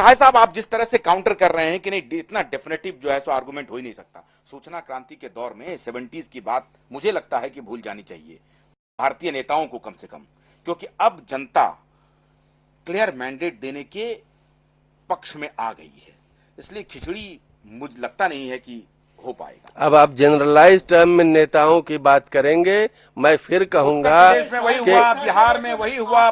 सहाय साहब, आप जिस तरह से काउंटर कर रहे हैं कि नहीं इतना डेफिनेटिव जो है सो आर्गुमेंट हो ही नहीं सकता। सूचना क्रांति के दौर में 70s की बात मुझे लगता है कि भूल जानी चाहिए भारतीय नेताओं को कम से कम, क्योंकि अब जनता क्लियर मैंडेट देने के पक्ष में आ गई है, इसलिए खिचड़ी मुझे लगता नहीं है कि हो पाएगा। अब आप जनरलाइज टर्म में नेताओं की बात करेंगे, मैं फिर कहूंगा में वही हुआ, बिहार में वही हुआ,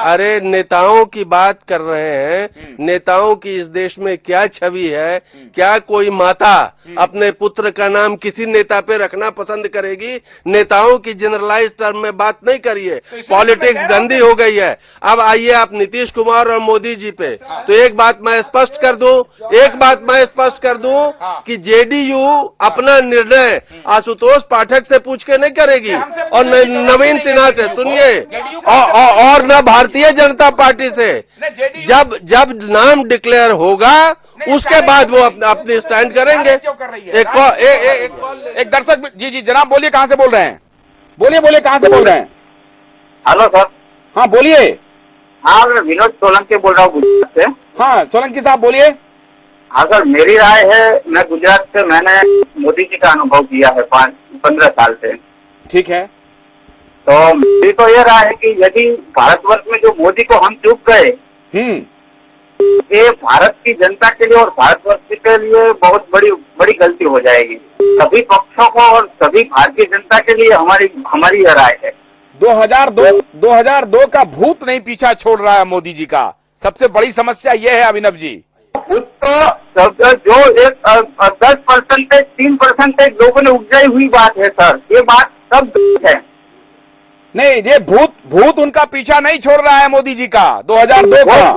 अरे नेताओं की बात कर रहे हैं। नेताओं की इस देश में क्या छवि है? क्या कोई माता अपने पुत्र का नाम किसी नेता पे रखना पसंद करेगी? नेताओं की जनरलाइज टर्म में बात नहीं करिए, पॉलिटिक्स गंदी हो गई है। अब आइए आप नीतीश कुमार और मोदी जी पे, तो एक बात मैं स्पष्ट कर दूं कि जेडीयू अपना निर्णय आशुतोष पाठक से पूछ के नहीं करेगी और नवीन सिन्हा से, सुनिए, और न भारतीय जनता पार्टी से। जब नाम डिक्लेयर होगा उसके बाद वो अपनी स्टैंड करेंगे। एक दर्शक, जी जनाब बोलिए, कहां से बोल रहे हैं? बोलिए कहां से बोल रहे हैं? Hello sir. हाँ बोलिए। हाँ, मैं विनोद सोलंकी बोल रहा हूँ गुजरात से। हाँ सोलंकी साहब बोलिए। हाँ सर, मेरी राय है, मैं गुजरात से, मैंने मोदी जी का अनुभव किया है 15 साल से। ठीक है। तो मेरी तो ये राय है कि यदि भारतवर्ष में जो मोदी को हम चूक गए, ये भारत की जनता के लिए और भारतवर्ष के लिए बहुत बड़ी गलती हो जाएगी, सभी पक्षों को और सभी भारतीय जनता के लिए। हमारी यह राय है। 2002 का भूत नहीं पीछा छोड़ रहा है मोदी जी का, सबसे बड़ी समस्या यह है अभिनव जी। तो जो एक 10%, 3% लोगों ने उपजाई हुई बात है सर, ये बात सब है। नहीं, ये भूत उनका पीछा नहीं छोड़ रहा है मोदी जी का 2002 का।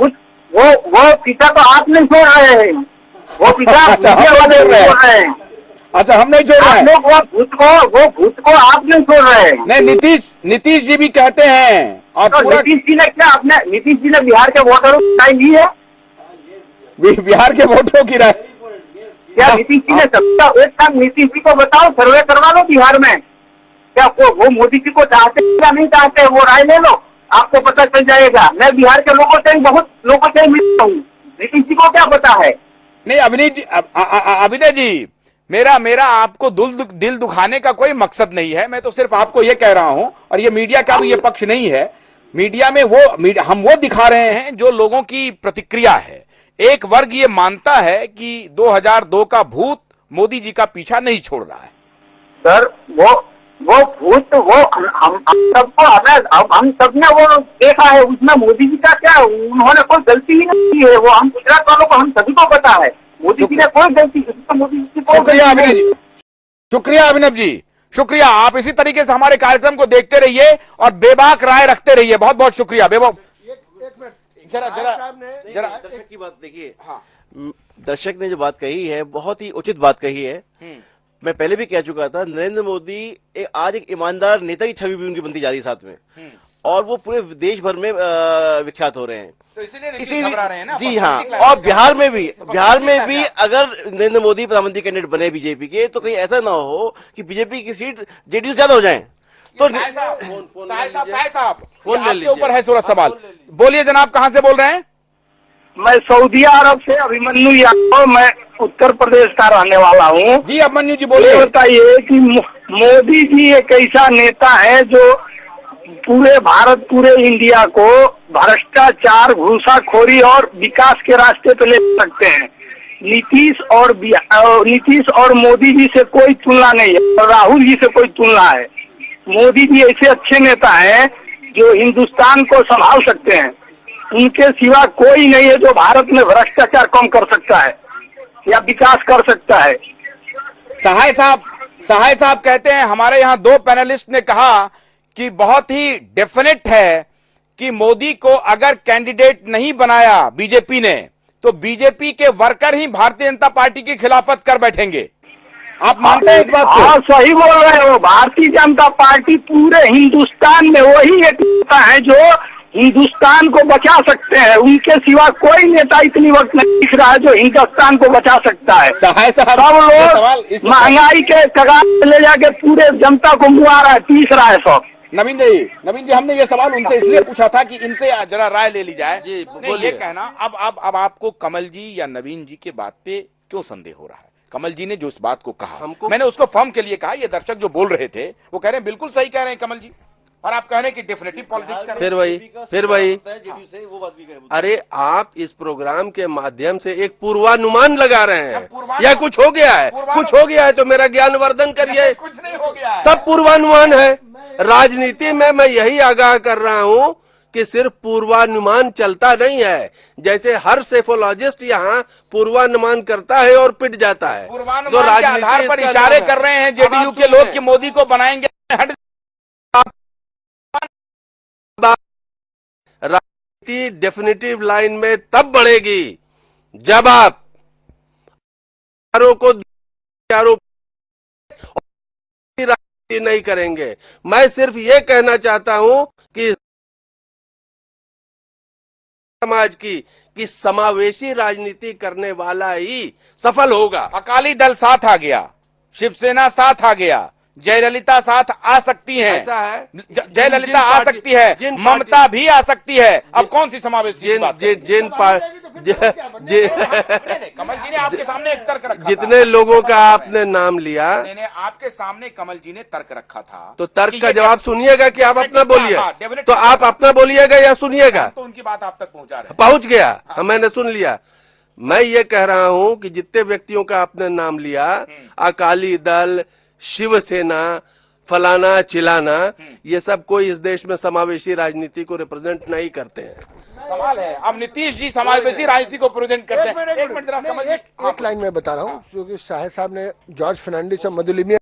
वो पीछा तो आप नहीं छोड़ रहे हैं, वो पीछा छोड़ रहे हैं। अच्छा, हम नहीं छोड़ रहे हैं। वो भूत को आप नहीं छोड़ रहे हैं। नहीं, नीतीश जी भी कहते हैं। और तो नीतीश जी ने बिहार के वोटरों की राय ली है? बिहार के वोटरों की राय क्या नीतीश जी ने सबका एक काम? नीतीश जी को बताओ, सर्वे करवा लो बिहार में, क्या वो मोदी जी को चाहते या नहीं चाहते, वो राय ले लो, आपको पता चल जाएगा। मैं बिहार के लोगों से बहुत लोगों से मिलता हूँ, नीतीश जी को क्या पता है? नहीं अभिनय जी, मेरा आपको दिल दुखाने का कोई मकसद नहीं है, मैं तो सिर्फ आपको ये कह रहा हूं, और ये मीडिया का भी ये पक्ष नहीं है। मीडिया में हम वो दिखा रहे हैं जो लोगों की प्रतिक्रिया है। एक वर्ग ये मानता है कि 2002 का भूत मोदी जी का पीछा नहीं छोड़ रहा है। सर वो भूत हम सबने वो देखा है, उसमें मोदी जी का क्या, उन्होंने कोई गलती ही नहीं की है। वो हम गुजरात वालों को, हम सभी को पता है, मोदी जी ने कोई गलती की, तो मोदी जी को। शुक्रिया अभिनव जी, शुक्रिया। आप इसी तरीके से हमारे कार्यक्रम को देखते रहिए और बेबाक राय रखते रहिए। बहुत बहुत शुक्रिया। एक मिनट, जरा दर्शक की बात देखिए। हाँ, दर्शक ने जो बात कही है बहुत ही उचित बात कही है। मैं पहले भी कह चुका था, नरेंद्र मोदी आज एक ईमानदार नेता की छवि भी उनकी बनती जा रही है साथ में, और वो पूरे देश भर में विख्यात हो रहे हैं। तो इसीलिए घबरा रहे हैं ना। जी हाँ, और बिहार में भी अगर नरेंद्र मोदी प्रधानमंत्री कैंडिडेट बने बीजेपी के, तो कहीं ऐसा ना हो कि बीजेपी की सीट जेडीयू ज्यादा हो जाए। तो साहब फोन ले लीजिए, ऊपर है सूरज सवाल। बोलिए जनाब, कहां से बोल रहे हैं? मैं सऊदी अरब से अभिमन्यु यादव, मैं उत्तर प्रदेश का रहने वाला हूँ। जी अभिमन्यु जी बोलिए। बताइए कि मोदी जी एक ऐसा नेता है जो पूरे भारत, पूरे इंडिया को भ्रष्टाचार, घूसाखोरी और विकास के रास्ते पे ले सकते हैं। नीतीश और मोदी जी से कोई तुलना नहीं है, और राहुल जी से कोई तुलना है। मोदी जी ऐसे अच्छे नेता हैं जो हिंदुस्तान को संभाल सकते हैं। उनके सिवा कोई नहीं है जो भारत में भ्रष्टाचार कम कर सकता है या विकास कर सकता है। सहाय साहब कहते हैं, हमारे यहाँ 2 पैनलिस्ट ने कहा कि बहुत ही डेफिनेट है कि मोदी को अगर कैंडिडेट नहीं बनाया बीजेपी ने, तो बीजेपी के वर्कर ही भारतीय जनता पार्टी की खिलाफत कर बैठेंगे। आप मानते हैं इस बात को? हाँ, सही बोल रहे हो। भारतीय जनता पार्टी पूरे हिंदुस्तान में वही एक नेता है जो हिंदुस्तान को बचा सकते हैं। उनके सिवा कोई नेता इतनी वक्त नहीं दिख रहा है जो हिंदुस्तान को बचा सकता है। सब लोग महंगाई के कगार पे ले जाके पूरे जनता को मुआ रहा है, पीस रहा है सब। नवीन जी हमने ये सवाल उनसे इसलिए पूछा था कि इनसे जरा राय ले ली जाए। जी, नहीं, बोलिए। ये कहना अब आपको कमल जी या नवीन जी के बात पे क्यों संदेह हो रहा है? कमल जी ने जो इस बात को कहा, मैंने उसको फर्म के लिए कहा, ये दर्शक जो बोल रहे थे वो कह रहे हैं बिल्कुल सही कह रहे हैं कमल जी, और आप कह रहे हैं कि डेफिनेटिव पॉलिटिक्स कर रहे हैं। फिर वही अरे आप इस प्रोग्राम के माध्यम से एक पूर्वानुमान लगा रहे हैं या कुछ हो गया है? कुछ हो गया है तो मेरा ज्ञानवर्धन करिए। कुछ नहीं हो गया है, सब पूर्वानुमान है। राजनीति में मैं यही आगाह कर रहा हूं कि सिर्फ पूर्वानुमान चलता नहीं है, जैसे हर सेफोलॉजिस्ट यहाँ पूर्वानुमान करता है और पिट जाता है। पूर्वानुमान के आधार पर इशारे कर रहे हैं जेडीयू के लोग कि मोदी को बनाएंगे। राजनीति डेफिनेटिव लाइन में तब बढ़ेगी जब आप को राजनीति नहीं करेंगे। मैं सिर्फ ये कहना चाहता हूं कि समाज की समावेशी राजनीति करने वाला ही सफल होगा। अकाली दल साथ आ गया, शिवसेना साथ आ गया, जयललिता साथ आ सकती हैं। ऐसा है, जयललिता आ सकती है, ममता भी आ सकती है। अब कौन सी समावेश की बात है? कमल जी ने आपके सामने एक तर्क रखा, जितने लोगों का आपने नाम लिया, आपके सामने कमल जी ने तर्क रखा था, तो तर्क का जवाब सुनिएगा कि आप अपना बोलिए? तो आप अपना बोलिएगा या सुनिएगा? तो उनकी बात आप तक पहुंचा रहे हैं। पहुंच गया, मैंने सुन लिया। मैं ये कह रहा हूं कि जितने व्यक्तियों का आपने नाम लिया, अकाली दल, शिवसेना, फलाना चिलाना, ये सब कोई इस देश में समावेशी राजनीति को रिप्रेजेंट नहीं करते हैं। सवाल है, अब नीतीश जी समावेशी राजनीति को प्रेजेंट करते हैं। एक मिनट जरा कमल जी, एक लाइन में बता रहा हूँ, क्योंकि शाह साहब ने जॉर्ज फर्नांडिस और मधुलिमिया